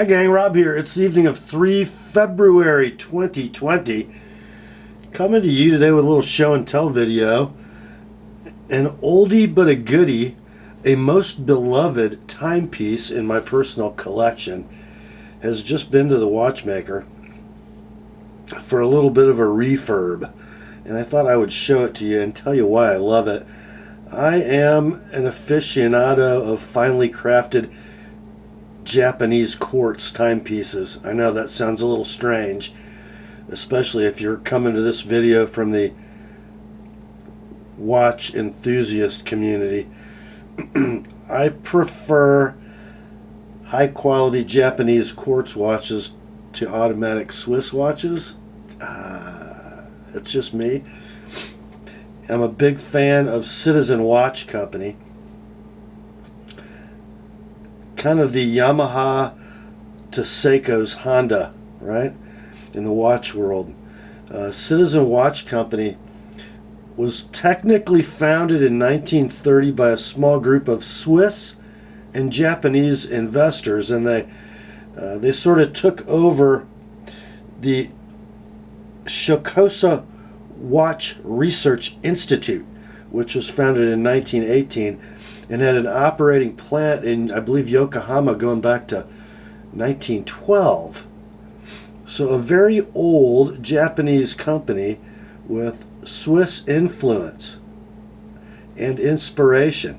Hi gang, Rob here. It's the evening of 3 February 2020. Coming to you today with a little show and tell video. An oldie but a goodie, a most beloved timepiece in my personal collection, has just been to the watchmaker for a little bit of a refurb. And I thought I would show it to you and tell you why I love it. I am an aficionado of finely crafted Japanese quartz timepieces. I know that sounds a little strange, especially if you're coming to this video from the watch enthusiast community. I prefer high quality Japanese quartz watches to automatic Swiss watches. It's just me. I'm a big fan of Citizen Watch Company. Kind of the Yamaha to Seiko's Honda, right? In the watch world. Citizen Watch Company was technically founded in 1930 by a small group of Swiss and Japanese investors, and they sort of took over the Shokosa Watch Research Institute, which was founded in 1918 and had an operating plant in, I believe, Yokohama going back to 1912. So a very old Japanese company with Swiss influence and inspiration.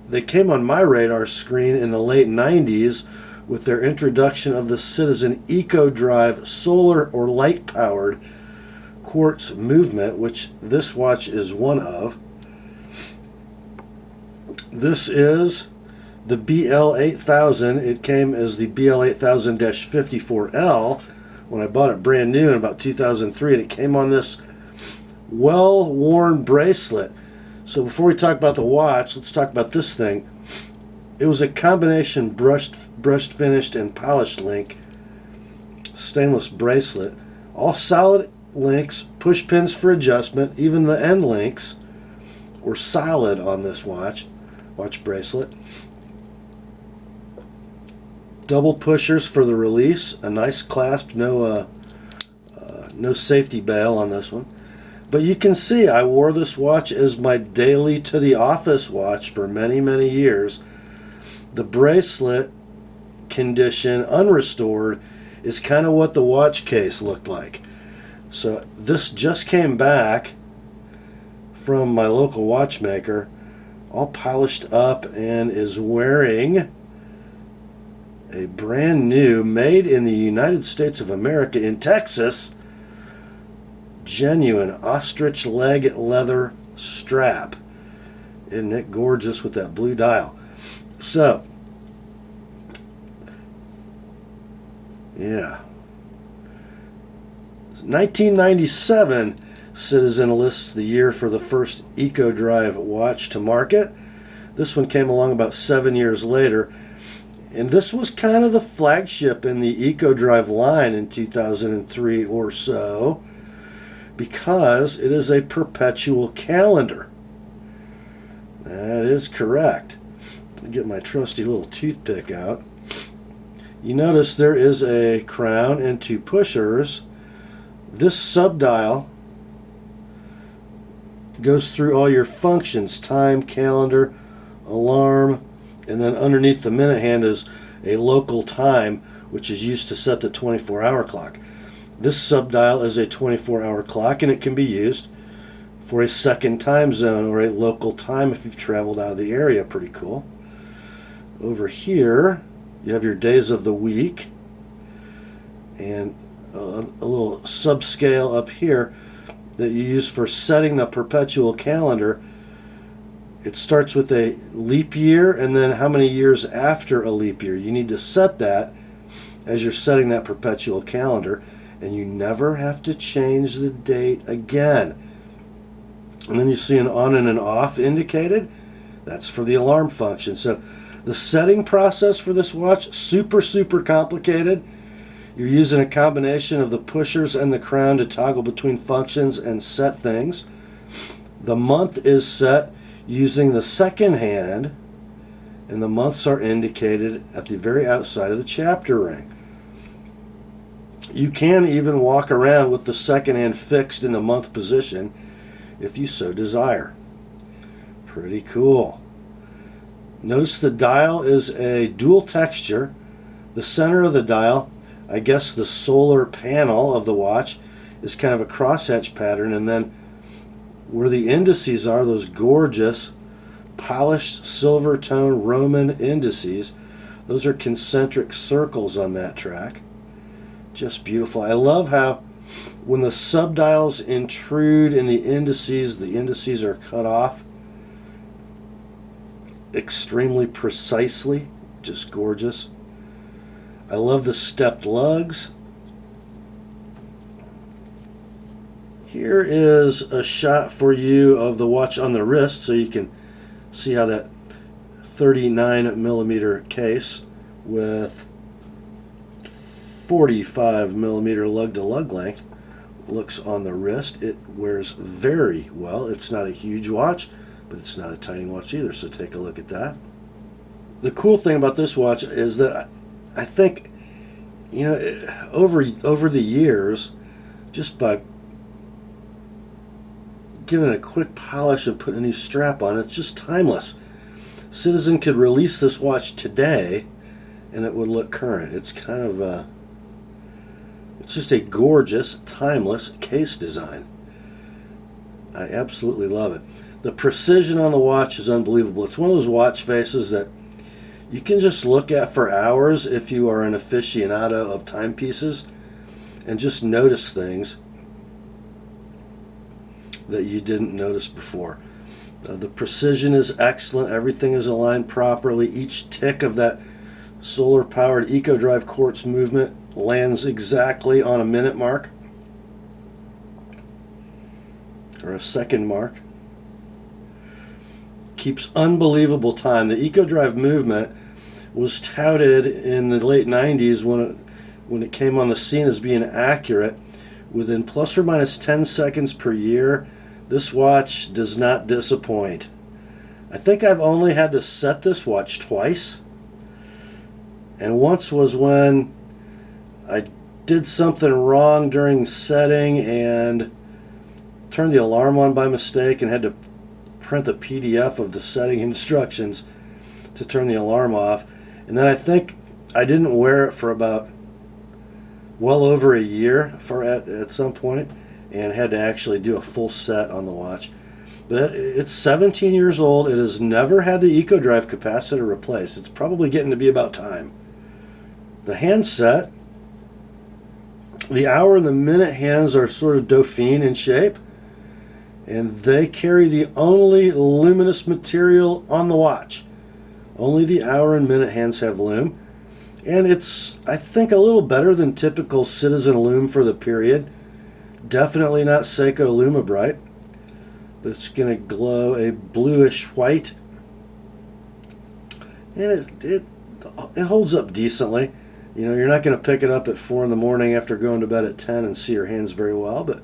They came on my radar screen in the late 90s with their introduction of the Citizen EcoDrive solar or light powered quartz movement, which this watch is one of. This is the BL8000. It came as the BL8000-54L when I bought it brand new in about 2003, and it came on this well-worn bracelet. So before we talk about the watch, let's talk about this thing. It was a combination brushed finished and polished link stainless bracelet, all solid links, push pins for adjustment. Even the end links were solid on this watch bracelet. Double pushers for the release, a nice clasp, no safety bail on this one. But you can see I wore this watch as my daily to the office watch for many, many years. The bracelet condition, unrestored, is kind of what the watch case looked like. So this just came back from my local watchmaker, all polished up, and is wearing a brand new, made in the United States of America in Texas, genuine ostrich leg leather strap. Isn't it gorgeous with that blue dial? So, yeah. 1997, Citizen lists the year for the first EcoDrive watch to market. This one came along about 7 years later, and this was kind of the flagship in the EcoDrive line in 2003 or so, because it is a perpetual calendar. That is correct. Let me get my trusty little toothpick out. You notice there is a crown and two pushers. This subdial goes through all your functions: time, calendar, alarm, and then underneath the minute hand is a local time, which is used to set the 24-hour clock. This subdial is a 24-hour clock, and it can be used for a second time zone or a local time if you've traveled out of the area. Pretty cool. Over here, you have your days of the week, and a little subscale up here that you use for setting the perpetual calendar. It starts with a leap year and then how many years after a leap year. You need to set that as you're setting that perpetual calendar, and you never have to change the date again. And then you see an on and an off indicated. That's for the alarm function. So the setting process for this watch, super complicated. You're using a combination of the pushers and the crown to toggle between functions and set things. The month is set using the second hand, and the months are indicated at the very outside of the chapter ring. You can even walk around with the second hand fixed in the month position if you so desire. Pretty cool. Notice the dial is a dual texture. The center of the dial, I guess the solar panel of the watch, is kind of a crosshatch pattern, and then where the indices are, those gorgeous polished silver tone Roman indices, those are concentric circles on that track. Just beautiful. I love how when the subdials intrude in the indices are cut off extremely precisely. Just gorgeous. I love the stepped lugs. Here is a shot for you of the watch on the wrist, so you can see how that 39 millimeter case with 45 millimeter lug to lug length looks on the wrist. It wears very well. It's not a huge watch, but it's not a tiny watch either, so take a look at that. The cool thing about this watch is that I think, you know, over the years, just by giving it a quick polish and putting a new strap on, it's just timeless. Citizen could release this watch today and it would look current. It's kind of it's just a gorgeous, timeless case design. I absolutely love it. The precision on the watch is unbelievable. It's one of those watch faces that you can just look at for hours if you are an aficionado of timepieces and just notice things that you didn't notice before. The precision is excellent. Everything is aligned properly. Each tick of that solar-powered EcoDrive quartz movement lands exactly on a minute mark or a second mark. Keeps unbelievable time. The EcoDrive movement was touted in the late 90s when it came on the scene as being accurate. Within plus or minus 10 seconds per year, this watch does not disappoint. I think I've only had to set this watch twice. And once was when I did something wrong during setting and turned the alarm on by mistake and had to print a PDF of the setting instructions to turn the alarm off. And then I think I didn't wear it for about well over a year at some point, and had to actually do a full set on the watch. But it's 17 years old. It has never had the EcoDrive capacitor replaced. It's probably getting to be about time. The handset, the hour and the minute hands are sort of Dauphine in shape, and they carry the only luminous material on the watch. Only the hour and minute hands have lume, and it's, I think, a little better than typical Citizen lume for the period. Definitely not Seiko Lumibright, but it's going to glow a bluish white, and it holds up decently. You know, you're not going to pick it up at 4 in the morning after going to bed at 10 and see your hands very well, but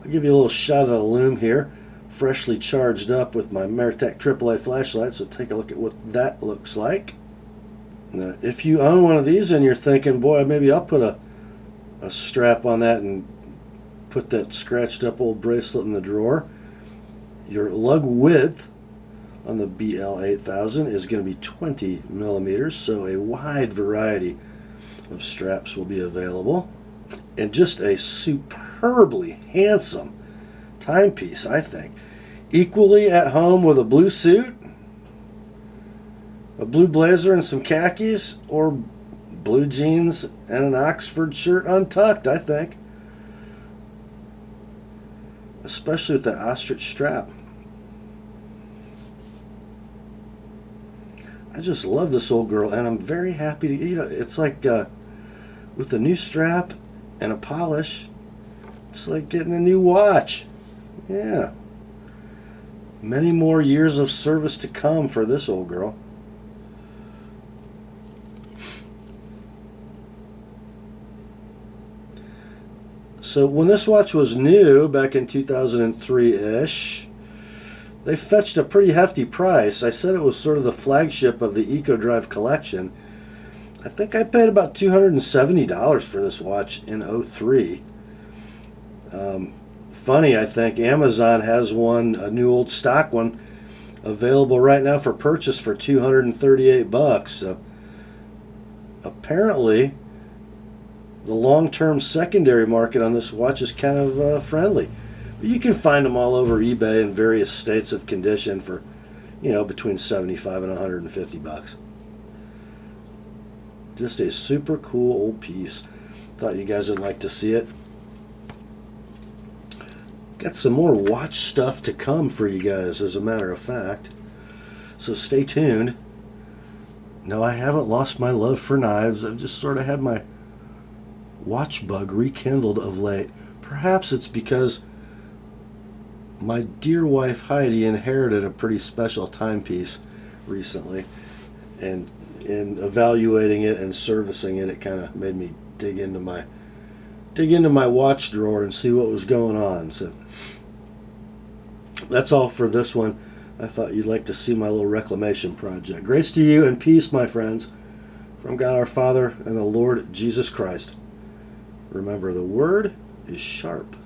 I'll give you a little shot of the lume here, freshly charged up with my Meritech AAA flashlight, so take a look at what that looks like. Now, if you own one of these and you're thinking, boy, maybe I'll put a strap on that and put that scratched up old bracelet in the drawer, your lug width on the BL8000 is going to be 20 millimeters, so a wide variety of straps will be available. And just a superbly handsome timepiece, I think. Equally at home with a blue suit, a blue blazer and some khakis, or blue jeans and an Oxford shirt untucked, I think. Especially with that ostrich strap. I just love this old girl, and I'm very happy to, you know, it's like with the new strap and a polish, it's like getting a new watch. Yeah. Many more years of service to come for this old girl. So when this watch was new back in 2003-ish, They fetched a pretty hefty price. I said it was sort of the flagship of the EcoDrive collection. I think I paid about $270 for this watch in '03. Funny, I think Amazon has one, a new old stock one, available right now for purchase for $238. So apparently, the long-term secondary market on this watch is kind of friendly. But you can find them all over eBay in various states of condition for, between $75 and $150. Just a super cool old piece. Thought you guys would like to see it. Got some more watch stuff to come for you guys, as a matter of fact. So stay tuned. No, I haven't lost my love for knives. I've just sort of had my watch bug rekindled of late. Perhaps it's because my dear wife Heidi inherited a pretty special timepiece recently, and in evaluating it and servicing it, it kind of made me dig into my watch drawer and see what was going on. So that's all for this one. I thought you'd like to see my little reclamation project. Grace to you and peace, my friends, from God our Father and the Lord Jesus Christ. Remember, the word is sharp.